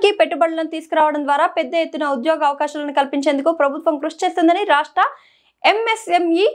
రాష్ట్రానికి పెట్టుబడులను తీసుకురావడం ద్వారా పెద్ద ఎత్తున ఉద్యోగ అవకాశాలను కల్పించేందుకు ప్రభుత్వం కృషి చేస్తుందని రాష్ట్ర ఎంఎస్ఎంఈ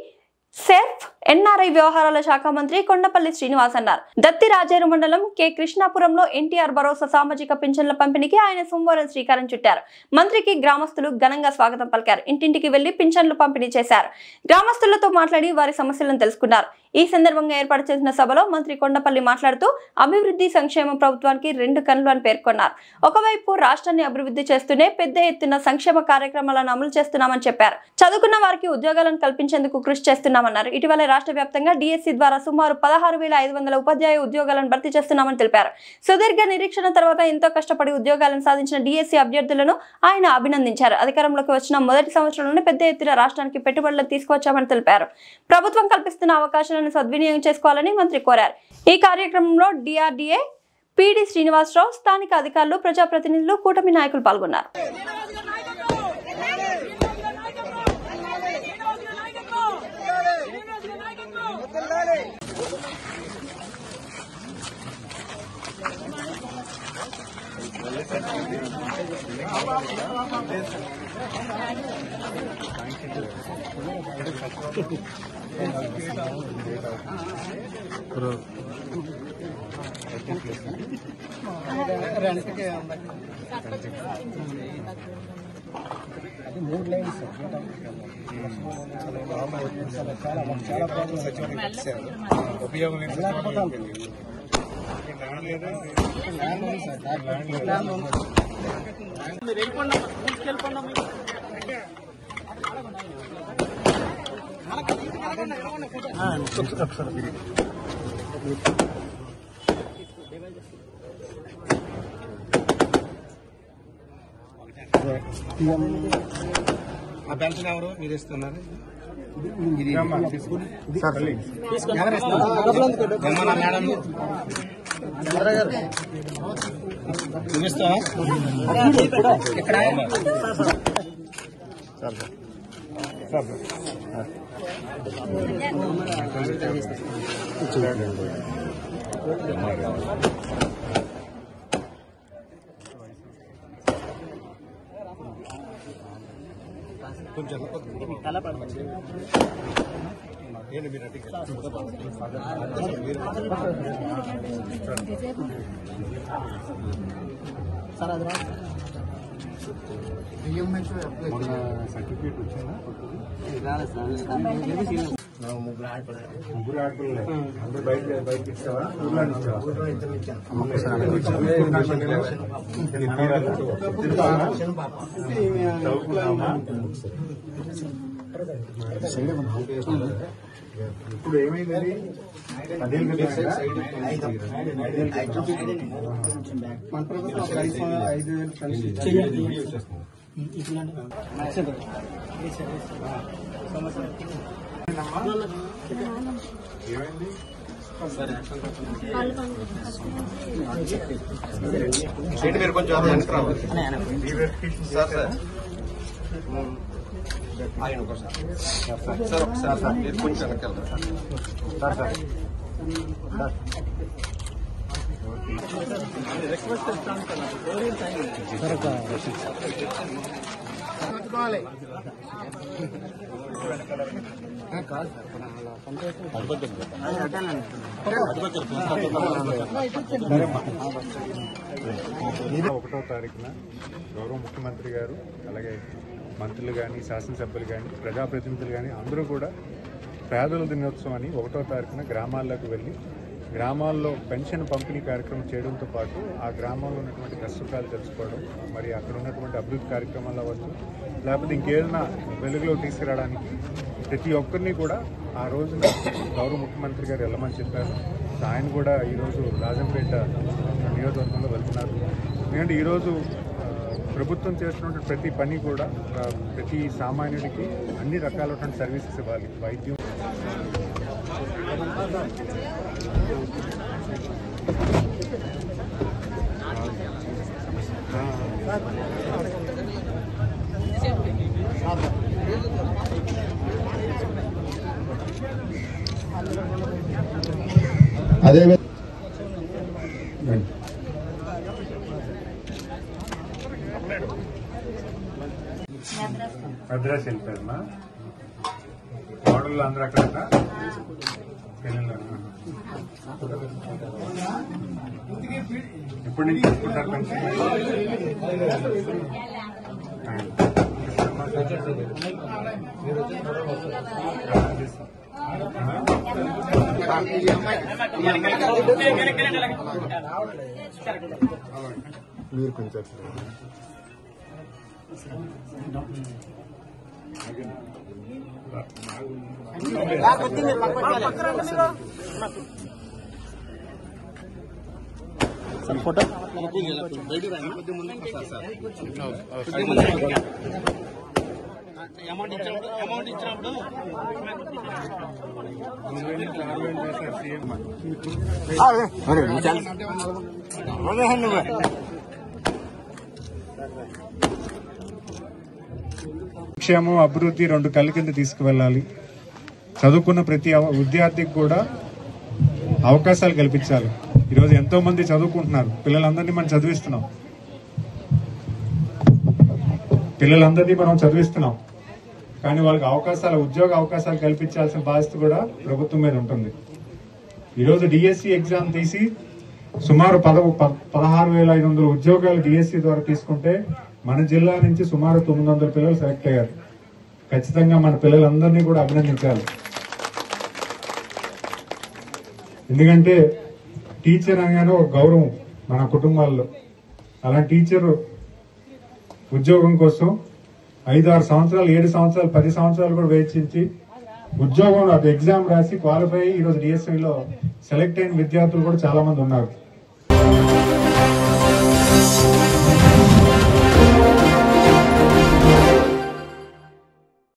సెర్ఫ్ ఎన్ఆర్ఐ వ్యవహారాల శాఖ మంత్రి కొండపల్లి శ్రీనివాస్ అన్నారు. దత్తి రాజేరు మండలం కె కృష్ణాపురంలో ఎన్టీఆర్ భరోసా సామాజిక పింఛన్ల పంపిణీకి ఆయన సోమవారం శ్రీకారం చుట్టారు. మంత్రికి గ్రామస్తులు ఘనంగా స్వాగతం పలికారు. ఇంటింటికి వెళ్లి పింఛన్లు పంపిణీ చేశారు. గ్రామస్తులతో మాట్లాడి వారి సమస్యలను తెలుసుకున్నారు. ఈ సందర్భంగా ఏర్పాటు చేసిన సభలో మంత్రి కొండపల్లి మాట్లాడుతూ అభివృద్ధి సంక్షేమ ప్రభుత్వానికి 2 కన్నులు అని పేర్కొన్నారు. ఒకవైపు రాష్ట్రాన్ని అభివృద్ధి చేస్తూనే పెద్ద ఎత్తున సంక్షేమ కార్యక్రమాలను అమలు చేస్తున్నామని చెప్పారు. చదువుకున్న వారికి ఉద్యోగాలను కల్పించేందుకు కృషి చేస్తున్నామన్నారు. ఇటీవల రాష్ట్ర వ్యాప్తంగా డిఎస్సి ద్వారా సుమారు 16,500 ఉపాధ్యాయ ఉద్యోగాలను భర్తీ చేస్తున్నామని తెలిపారు. సుదీర్ఘ నిరీక్షణ తర్వాత ఎంతో కష్టపడి ఉద్యోగాలను సాధించిన డిఎస్సి అభ్యర్థులను ఆయన అభినందించారు. అధికారంలోకి వచ్చిన మొదటి సంవత్సరంలోనే పెద్ద ఎత్తున రాష్ట్రానికి పెట్టుబడులను తీసుకువచ్చామని తెలిపారు. ప్రభుత్వం కల్పిస్తున్న అవకాశాలను సద్వినియోగం చేసుకోవాలని మంత్రి కోరారు. ఈ కార్యక్రమంలో డిఆర్డీఏ పిడి శ్రీనివాసరావు, స్థానిక అధికారులు, ప్రజాప్రతినిధులు, కూటమి నాయకులు పాల్గొన్నారు. ఆ పెన్షన్ ఎవరు మీరు ఇస్తున్నారు? చూపిస్తావా ఇక్కడ? కొంచెం తల పడుతుంది సార్. అది సర్టిఫికేట్ వచ్చిందా? ముగ్గురు ఆడపిల్లలే. అందరూ బయట ఇస్తావా? ఇప్పుడు ఏమైంది? మన ప్రభుత్వం 5,000 ఏమైంది? మీరు కొంచెం సార్ ఆయన సార్ ఒకసారి సార్ మీరు కొంచెం వెనకెళ్తారు సార్. సార్ రిక్వెస్ట్ చేస్తాను ఒకటో తారీఖున గౌరవ ముఖ్యమంత్రి గారు, అలాగే మంత్రులు కానీ, శాసనసభ్యులు కానీ, ప్రజాప్రతినిధులు కానీ అందరూ కూడా పేదల దినోత్సవం అని 1వ తారీఖున గ్రామాల్లోకి వెళ్ళి గ్రామాల్లో పెన్షన్ పంపిణీ కార్యక్రమం చేయడంతో పాటు ఆ గ్రామంలో ఉన్నటువంటి కష్టసుఖాలు తెలుసుకోవడం, మరి అక్కడ ఉన్నటువంటి అభివృద్ధి కార్యక్రమాలు అవ్వచ్చు, లేకపోతే ఇంకేదైనా వెలుగులో తీసుకురావడానికి ప్రతి ఒక్కరిని కూడా ఆ రోజున గౌరవ ముఖ్యమంత్రి గారు వెళ్ళమని చెప్పారు. ఆయన కూడా ఈరోజు రాజంపేట నియోజకవర్గంలో వెళ్తున్నారు. ఎందుకంటే ఈరోజు ప్రభుత్వం చేస్తున్నటువంటి ప్రతి పని కూడా ప్రతి సామాన్యుడికి అన్ని రకాలైన సర్వీసెస్ ఇవ్వాలి. వైద్యం అదే మద్రాసు వెళ్ళిపోయారమ్మా. మోడళ్ళు అందరూ అక్కడ ఎప్పటి నుంచి తీసుకుంటారు పెన్షన్? మీరు కొంచెం ఫోటో అమౌంట్ ఇచ్చినప్పుడు సంక్షేమం అభివృద్ధి రెండు కళ్ళ కింద తీసుకువెళ్ళాలి. చదువుకున్న ప్రతి విద్యార్థికి కూడా అవకాశాలు కల్పించాలి. ఈరోజు ఎంతో మంది చదువుకుంటున్నారు. పిల్లలందరినీ మనం చదివిస్తున్నాం. కానీ వాళ్ళకి ఉద్యోగ అవకాశాలు కల్పించాల్సిన బాధ్యత కూడా ప్రభుత్వం మీద ఉంటుంది. ఈరోజు డిఎస్సి ఎగ్జామ్ తీసి సుమారు 16,500 ఉద్యోగాలు డిఎస్సి ద్వారా తీసుకుంటే మన జిల్లా నుంచి సుమారు 900 పిల్లలు సెలెక్ట్ అయ్యారు. ఖచ్చితంగా మన పిల్లలందరినీ కూడా అభినందించాలి. ఎందుకంటే టీచర్ అనగానే ఒక గౌరవం మన కుటుంబాల్లో. అలాంటి టీచర్ ఉద్యోగం కోసం 5-6 సంవత్సరాలు, 7 సంవత్సరాలు, 10 సంవత్సరాలు కూడా వేచించి ఉద్యోగం ఎగ్జామ్ రాసి క్వాలిఫై అయ్యి ఈరోజు డిఎస్సిలో సెలెక్ట్ అయిన విద్యార్థులు కూడా చాలా మంది ఉన్నారు.